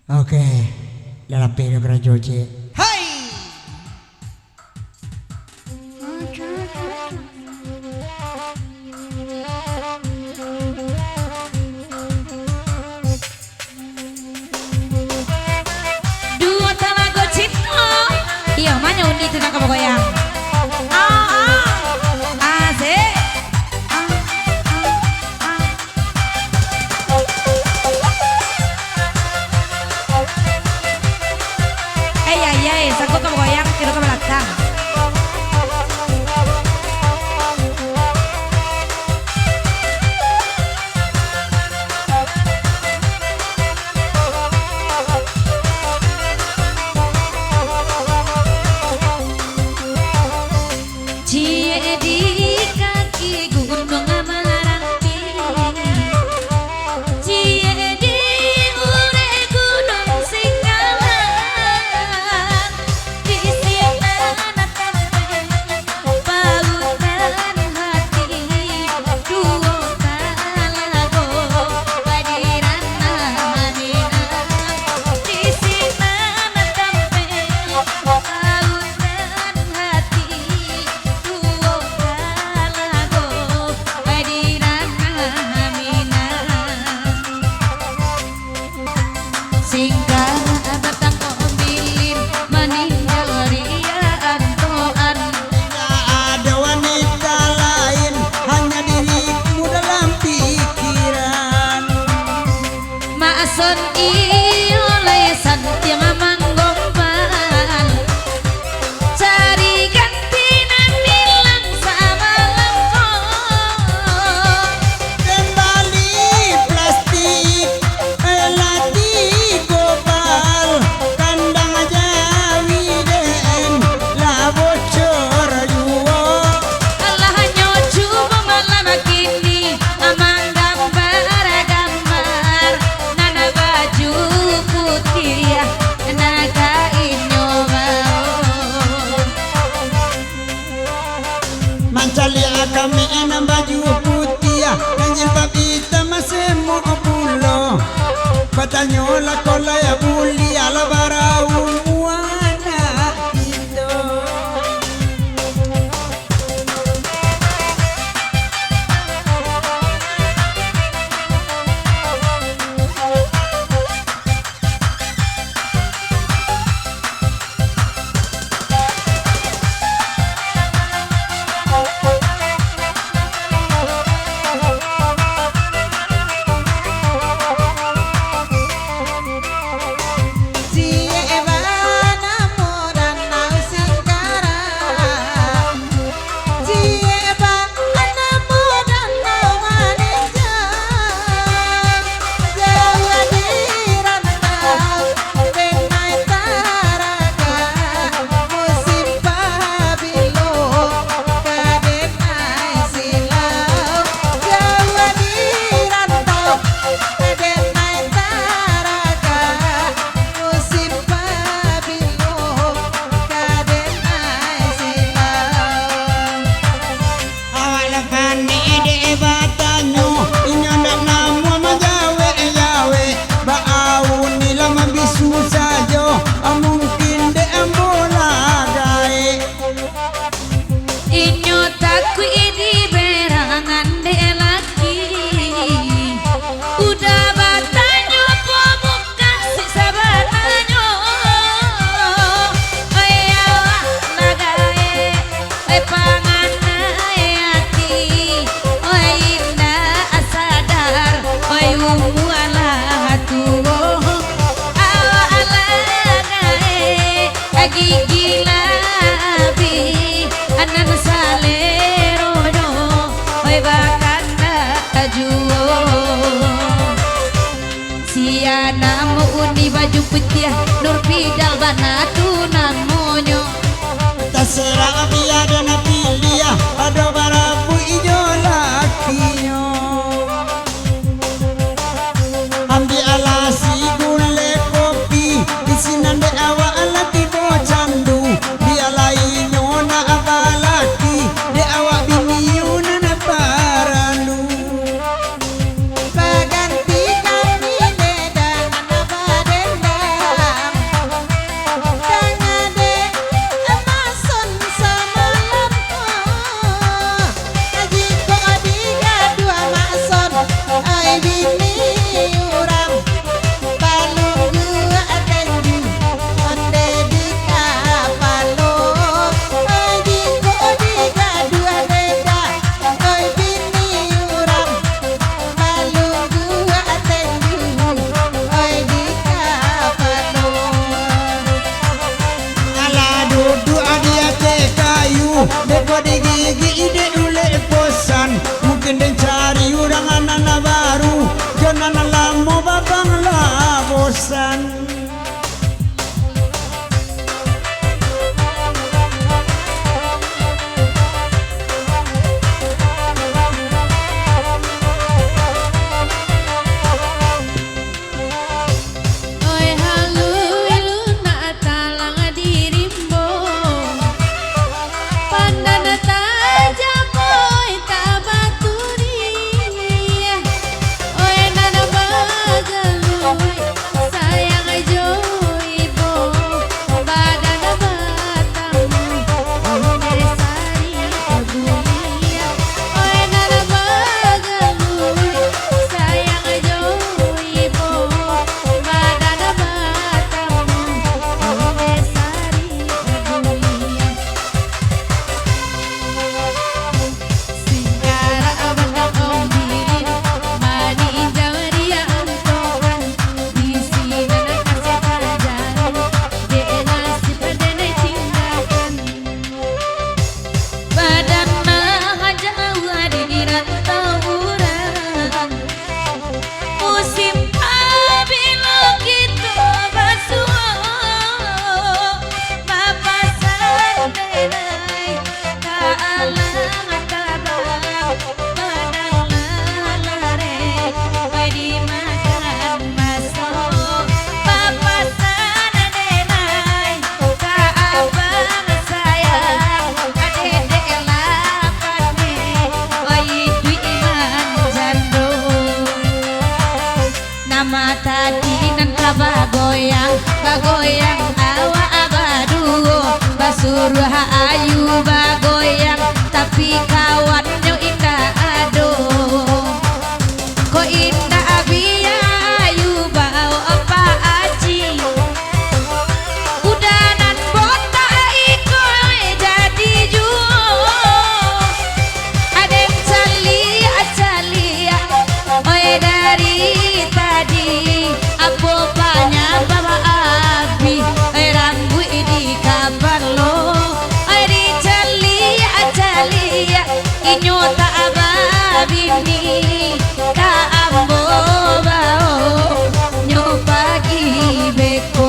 Oke, dalam video Joji. Hai. Dua talago cipta. Iya, mana undi itu nak goyang. Asik. juo Siana uni baju putih Nur pidal banatu namonyo Terserah biar dan pilih ada barabu ijo lakinya ambil alasi gule kopi di sini de awak lagi bocandu dia lainnya na abalaki de awak biniu na parandu Baganti kami nedan abadendam Dangade emason samalam Aji ko adiga dua mason Ay bini uram Balunggu atenju Onde di kapalo Aji ko adiga dua deda Ay bini uram Balunggu atenju Ay di kapalo ala dudu adia te kayu deko di gigi ide ule bosan mungkin den cari orang anak baru jangan lama babang lah bosan Oi halu ilu na talang dirimbo Pandana tajam oi tabaturi Oi nana bagalui sayang ajo ibo Badana batamu Oi sari agulia Oi nana bagalui sayang ajo ibo Badana batamu Oi sari agulia Singkara abang ombilin Mani jawaria antokan Di sini nak kasih pelajaran Dia nasi perdana tindakan Badan mah jauh di rantauran Musim abilo gitu basuh Papasan denai Kaalang tabang Padang lalare Pedi makan baso Papasan denai Kaabang sayang Adede lapane Oi dwi iman jando Nama tadi nan kabagoyang Bagoyang awa abadu Basuruh ayu bagoyang Tapi kawannya indah ado Ko indah abia ayu bau apa aji Udanan bota iko jadi juo Adem calia Oe dari tadi Apo banyak bawa abi Oe rambu di kabar lo Oe di calia Inyo tak ababini Ka ambo bao Nyo pagi beko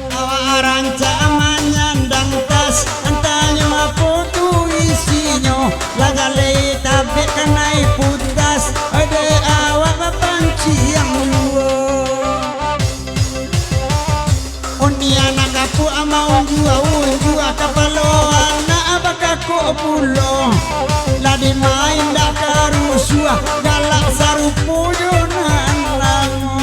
awak ranca menyandang tas entahnya apa tu isinya lagale tabik kenai putas ada awak panci yang luar Uniana kapu ama unjua kapalo anak abakaku pulo ladi main dak karusua galak sarupu jonan lango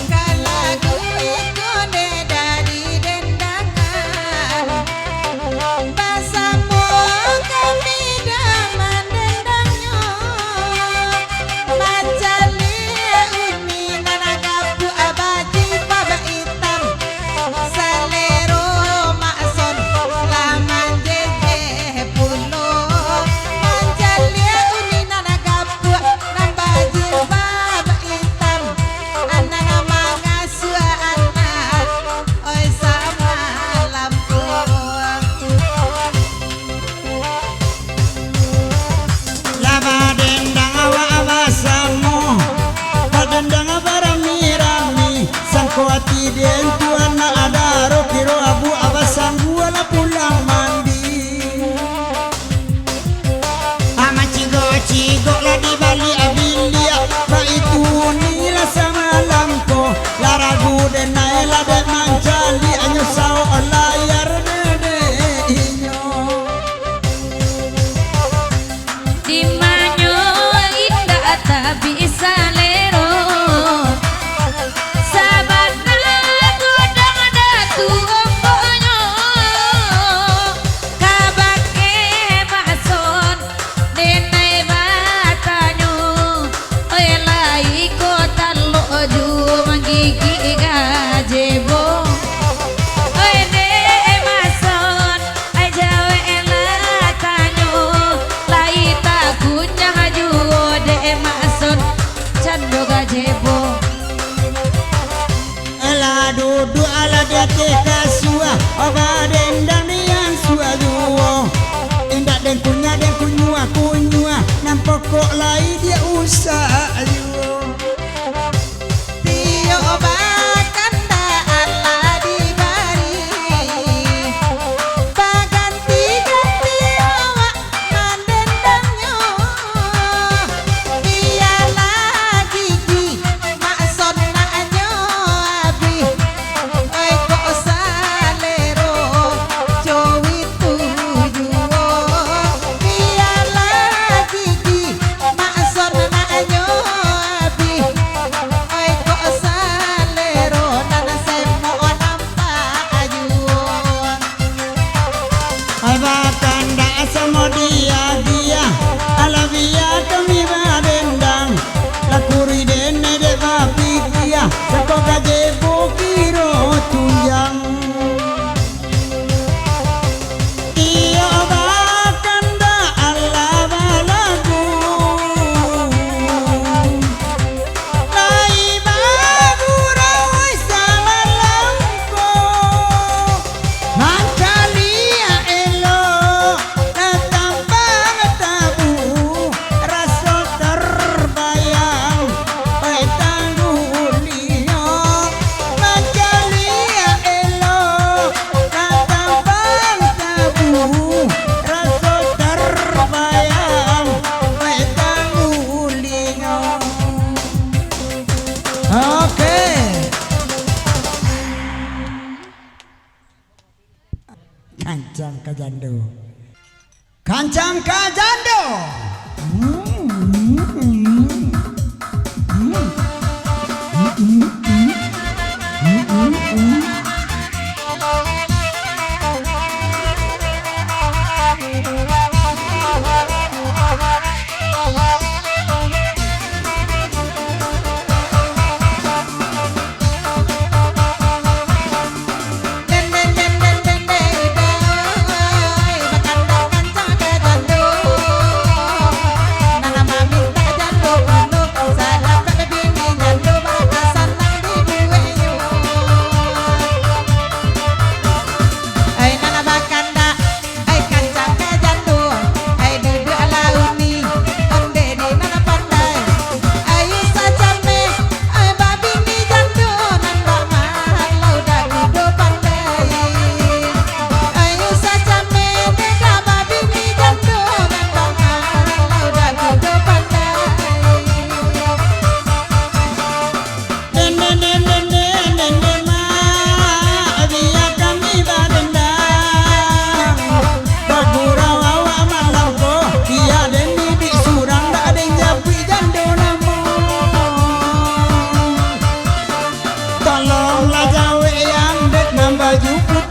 Kalagu iko dari dendangan Basamu kami daman dendangnya Macali uni nanagapu abaji kasua Aba dendang yang sua duo Indak den kunyua Nampak kok lai dia usah ayo Tio bakanda Allah dibari Baganti-ganti awak mandendangnya Biarlah gigi maksud naknya abi Oi kok salero jowi tujuo Biarlah gigi maksud naknya abi Oi kok salero nana semo nampak ayun Aba kanda sama dia Alabia kami badendang Lakuri dene de babi dia Sako gajebo kiro tunjang Iyo bakanda Allah balagu Lai bagu rawai sama lampu Mancalia elo datang tabu Rasa terbayang Pai tanggulio Mancalia elo datang tabu Rasa terbayang Pai tanggulio Oke Kancang Kajando Kancang Kajando Den den den den den dai bakanda kancang ke jando Nana mami tak jando penuh Salap ke bini jando batasan nang di duwe yo Ai nana bakanda ai kancang ke jando ai duduk launi onde di nana pandai ayu saja me ai babi ni jando nanda mahal dah duduk pandai ayu saja me dega babi ni jando nanda mahal dah duduk pandai Nene ma Dia kami badendang Bagurau awak malam ko Dia deni di surang Tak ada yang japi jando namo Tolonglah jawe yang dek nambah juput